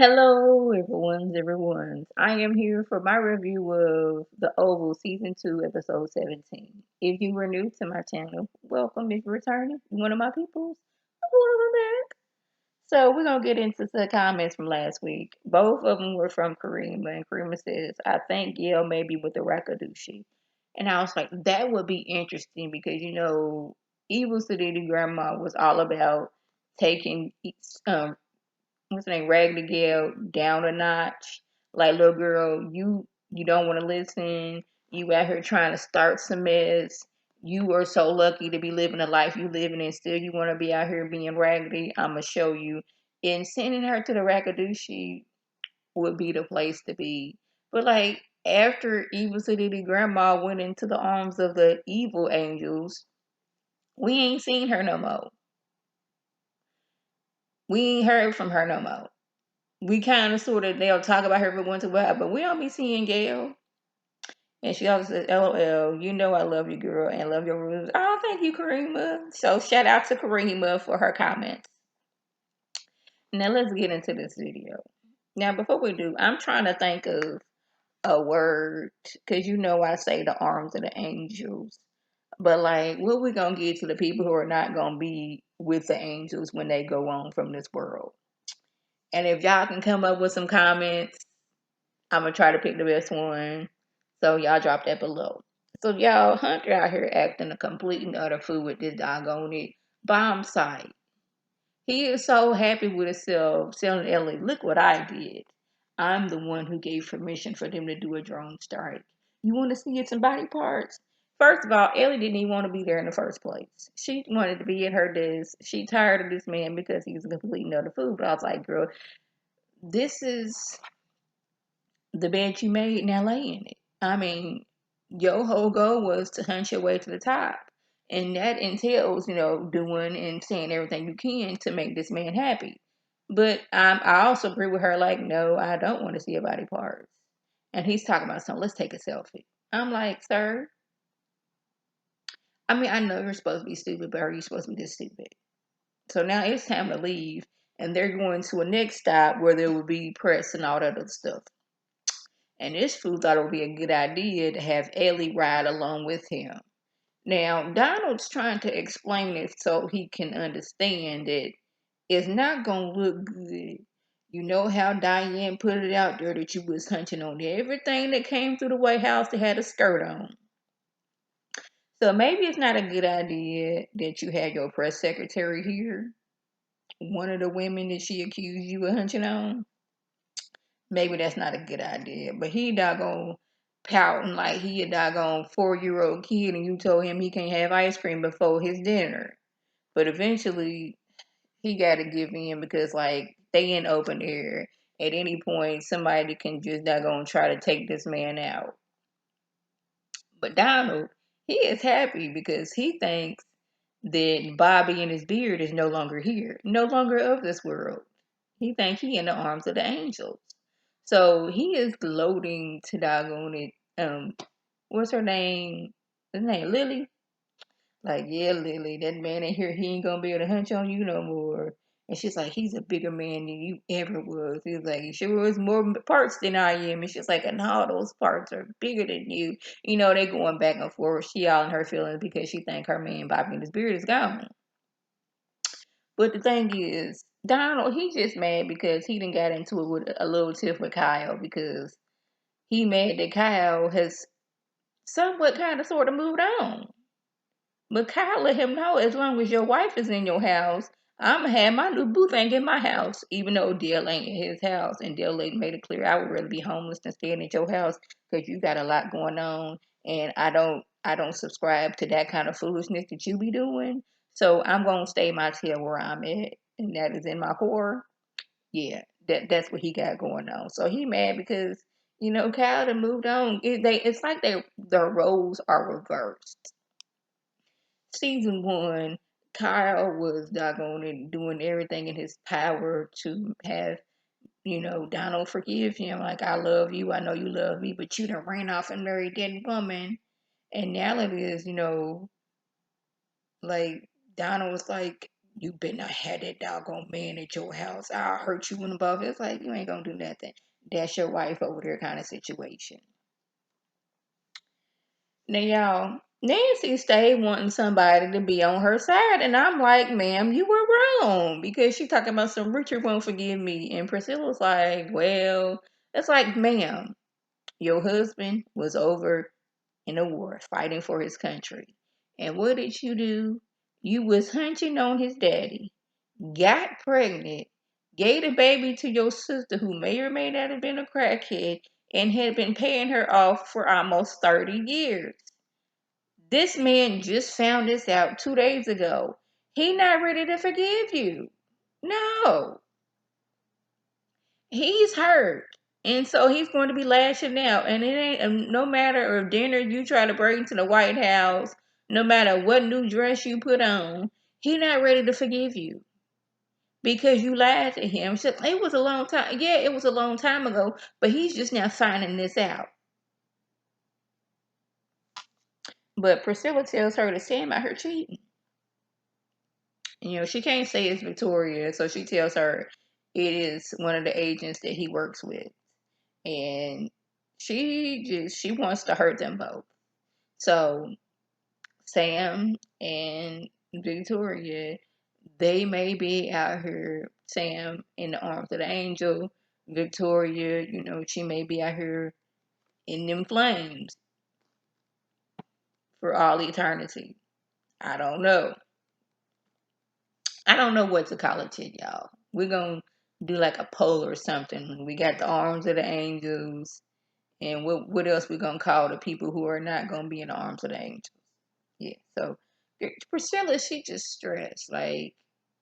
Hello, everyone's. I am here for my review of The Oval Season 2, Episode 17. If you were new to my channel, welcome. If you're returning, one of my peoples, welcome back. So, we're going to get into the comments from last week. Both of them were from Karima, and Karima says, I think Gail may be with the Rakadushi. And I was like, that would be interesting because, Evil City Grandma was all about taking what's her name, Raggedy Gal down a notch. Like, little girl, you don't want to listen. You out here trying to start some mess. You are so lucky to be living the life you living and still you want to be out here being raggedy. I'ma show you. And sending her to the Rakadushi would be the place to be. But like after Evil City Grandma went into the arms of the evil angels, we ain't seen her no more. We ain't heard from her no more. We kind of sort of they'll talk about her every once in a while, but we don't be seeing Gail. And she always says, "LOL, you know I love you, girl, and love your rooms." Oh, thank you, Karima. So shout out to Karima for her comments. Now let's get into this video. Now before we do, I'm trying to think of a word because I say the arms of the angels, but like, what we gonna get to the people who are not gonna be with the angels when they go on from this world? And if y'all can come up with some comments, I'm gonna try to pick the best one. So y'all drop that below. So y'all, Hunter out here acting a complete and utter fool with this doggone it bomb site. He is so happy with himself, telling Ellie, "Look what I did. I'm the one who gave permission for them to do a drone strike. You want to see some body parts?" First of all, Ellie didn't even want to be there in the first place. She wanted to be at her desk. She tired of this man because he was a complete and utter fool. But I was like, girl, this is the bed you made, now lay in it. I mean, your whole goal was to hunt your way to the top. And that entails, doing and saying everything you can to make this man happy. But I also agree with her, like, no, I don't want to see your body parts. And he's talking about something, let's take a selfie. I'm like, sir, I mean, I know you're supposed to be stupid, but are you supposed to be this stupid? So now it's time to leave. And they're going to a next stop where there will be press and all that other stuff. And this fool thought it would be a good idea to have Ellie ride along with him. Now, Donald's trying to explain it so he can understand that it's not going to look good. You know how Diane put it out there that you was hunting on everything that came through the White House that had a skirt on. So maybe it's not a good idea that you had your press secretary here, one of the women that she accused you of hunting on. Maybe that's not a good idea. But he doggone pouting like he a doggone 4-year-old kid and you told him he can't have ice cream before his dinner. But eventually he gotta give in because like they in open air. At any point somebody can just doggone try to take this man out. But Donald, he is happy because he thinks that Bobby and his beard is no longer here, no longer of this world. He thinks he in the arms of the angels. So he is gloating to doggone it. What's her name? His name Lily. Like, yeah, Lily, that man in here, he ain't gonna be able to hunch on you no more. And she's like, he's a bigger man than you ever was. He's like, he sure was more parts than I am. And she's like, and all those parts are bigger than you. They going back and forth. She all in her feelings because she think her man Bobby and his beard is gone. But the thing is, Donald, he just mad because he done got into it with a little tiff with Kyle because he mad that Kyle has somewhat kind of sort of moved on. But Kyle let him know as long as your wife is in your house, I'm gonna have my new boo thing in my house, even though Dale ain't in his house. And Dale made it clear I would rather be homeless than staying at your house because you got a lot going on, and I don't subscribe to that kind of foolishness that you be doing. So I'm gonna stay my tail where I'm at, and that is in my core. Yeah, that's what he got going on. So he mad because Kyle done moved on. It's like their roles are reversed. Season one, Kyle was doggone it doing everything in his power to have Donald forgive him. Like, I love you, I know you love me, but you done ran off and married that woman. And now it is, like Donald was like, You better not have that doggone man at your house. I'll hurt you in the butt. It's like, you ain't gonna do nothing. That's your wife over there kind of situation. Now, y'all, Nancy stayed wanting somebody to be on her side. And I'm like, ma'am, you were wrong. Because she talking about some Richard won't forgive me. And Priscilla's like, well, it's like, ma'am, your husband was over in a war fighting for his country. And what did you do? You was hunching on his daddy, got pregnant, gave the baby to your sister who may or may not have been a crackhead and had been paying her off for almost 30 years. This man just found this out 2 days ago. He not ready to forgive you. No. He's hurt. And so he's going to be lashing out. And it ain't no matter if dinner you try to bring to the White House, no matter what new dress you put on, he not ready to forgive you because you lied to him. So it was a long time. Yeah, it was a long time ago, but he's just now finding this out. But Priscilla tells her to say about her cheating. She can't say it's Victoria, so she tells her it is one of the agents that he works with. And she wants to hurt them both. So Sam and Victoria, they may be out here, Sam in the arms of the angel, Victoria, she may be out here in them flames for all eternity. I don't know. I don't know what to call it yet, y'all. We're gonna do like a poll or something. We got the arms of the angels, and what else we gonna call the people who are not gonna be in the arms of the angels? Yeah. So Priscilla, she just stressed. Like,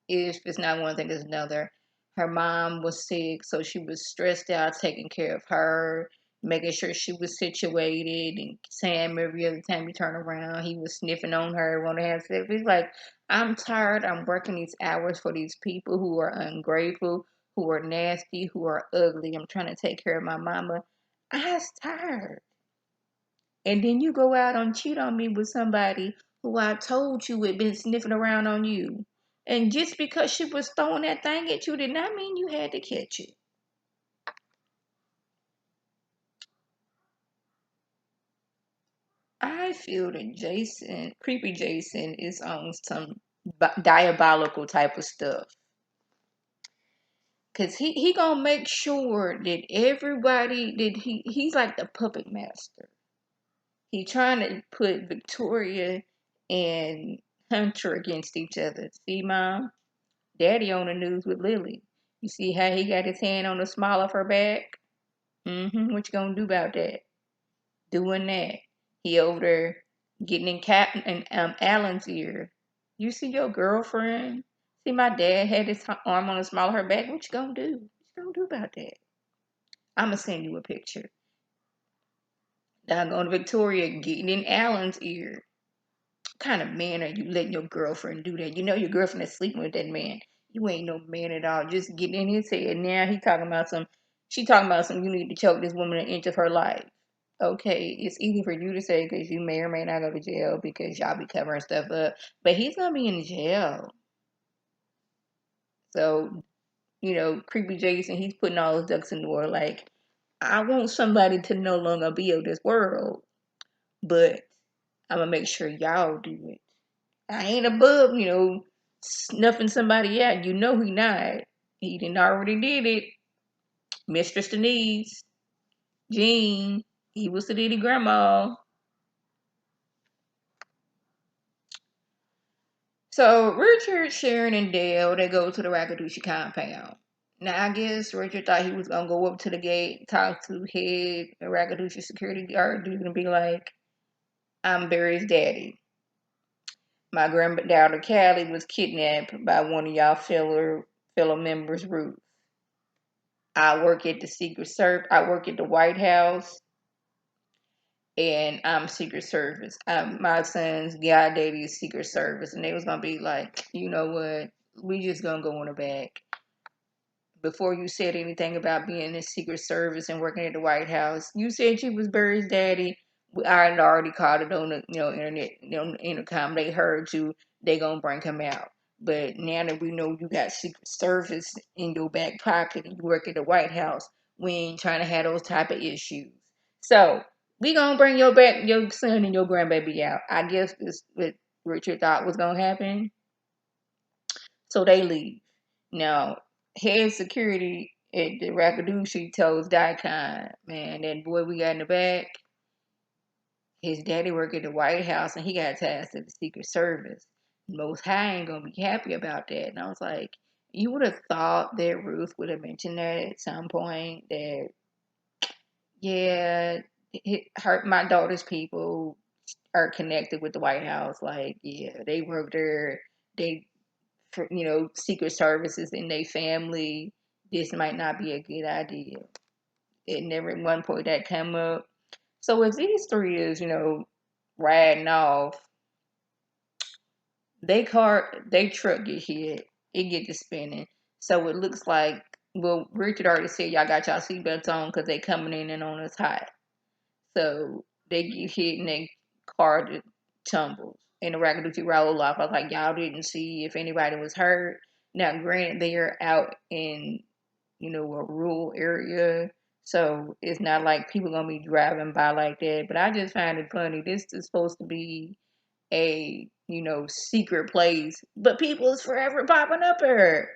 if it's not one thing, it's another. Her mom was sick, so she was stressed out taking care of her, making sure she was situated. And Sam, every other time you turn around, he was sniffing on her, want to have sex. He's like, I'm tired. I'm working these hours for these people who are ungrateful, who are nasty, who are ugly. I'm trying to take care of my mama. I was tired. And then you go out and cheat on me with somebody who I told you had been sniffing around on you. And just because she was throwing that thing at you did not mean you had to catch it. I feel that creepy Jason, is on some diabolical type of stuff. Cause he gonna make sure that everybody that he's like the puppet master. He trying to put Victoria and Hunter against each other. See, Mom? Daddy on the news with Lily. You see how he got his hand on the small of her back? What you gonna do about that? Doing that. He over there getting in Captain and Alan's ear. You see your girlfriend? See my dad had his arm on the small of her back. What you gonna do? What you gonna do about that? I'ma send you a picture. Doggone Victoria getting in Alan's ear. What kind of man are you letting your girlfriend do that? You know your girlfriend is sleeping with that man. You ain't no man at all. Just getting in his head. Now she talking about some, you need to choke this woman an inch of her life. Okay, it's easy for you to say because you may or may not go to jail because y'all be covering stuff up. But he's going to be in jail. So, creepy Jason, he's putting all his ducks in the water. Like, I want somebody to no longer be of this world. But I'm going to make sure y'all do it. I ain't above, snuffing somebody out. You know he not. He didn't already did it. Mistress Denise, Jean, he was the Diddy grandma. So Richard, Sharon, and Dale, they go to the Rakadushi compound. Now I guess Richard thought he was gonna go up to the gate, talk to head the Rakadushi security guard dude, and be like, "I'm Barry's daddy. My granddaughter Callie was kidnapped by one of y'all fellow members, Ruth. I work at the Secret Service. I work at the White House, and I'm Secret Service. My son's god daddy is Secret Service." And they was gonna be like, "You know what? We just gonna go in the back." Before you said anything about being in the Secret Service and working at the White House, you said you was Barry's daddy. I had already called it on the internet, intercom. They heard you. They gonna bring him out. But now that we know you got Secret Service in your back pocket and you work at the White House, we ain't trying to have those type of issues. So we gonna bring your son and your grandbaby out. I guess this what Richard thought was gonna happen. So they leave. Now, head security at the Rakadushi tells Daikon, man, that boy we got in the back, his daddy worked at the White House and he got tasked at the Secret Service. Most High ain't gonna be happy about that. And I was like, you would have thought that Ruth would have mentioned that at some point that, yeah, my daughter's people are connected with the White House. Like, yeah, they work there. They, Secret Services in their family. This might not be a good idea. It never at one point that come up. So as these three is, riding off, they truck get hit. It get to spinning. So it looks like, well, Richard already said y'all got y'all seatbelts on because they coming in and on us hot. So they get hit and they car tumbles. And the Rakaduchi roll off. I was like, y'all didn't see if anybody was hurt. Now, granted, they are out in, a rural area. So it's not like people gonna be driving by like that. But I just find it funny. This is supposed to be a, secret place, but people is forever popping up here.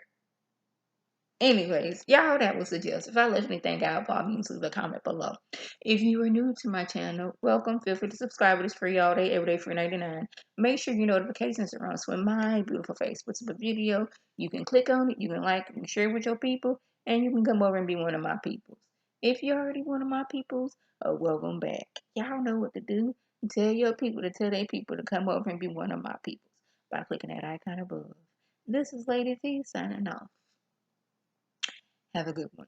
Anyways, y'all, that was the gist. If I left anything out, please leave a comment below. If you are new to my channel, welcome. Feel free to subscribe. It is free all day, every day, $3.99. Make sure your notifications are on. So when my beautiful face puts up a video, you can click on it, you can like it, you can share it with your people, and you can come over and be one of my peoples. If you're already one of my peoples, welcome back. Y'all know what to do. Tell your people to tell their people to come over and be one of my peoples by clicking that icon above. This is Lady T signing off. Have a good one.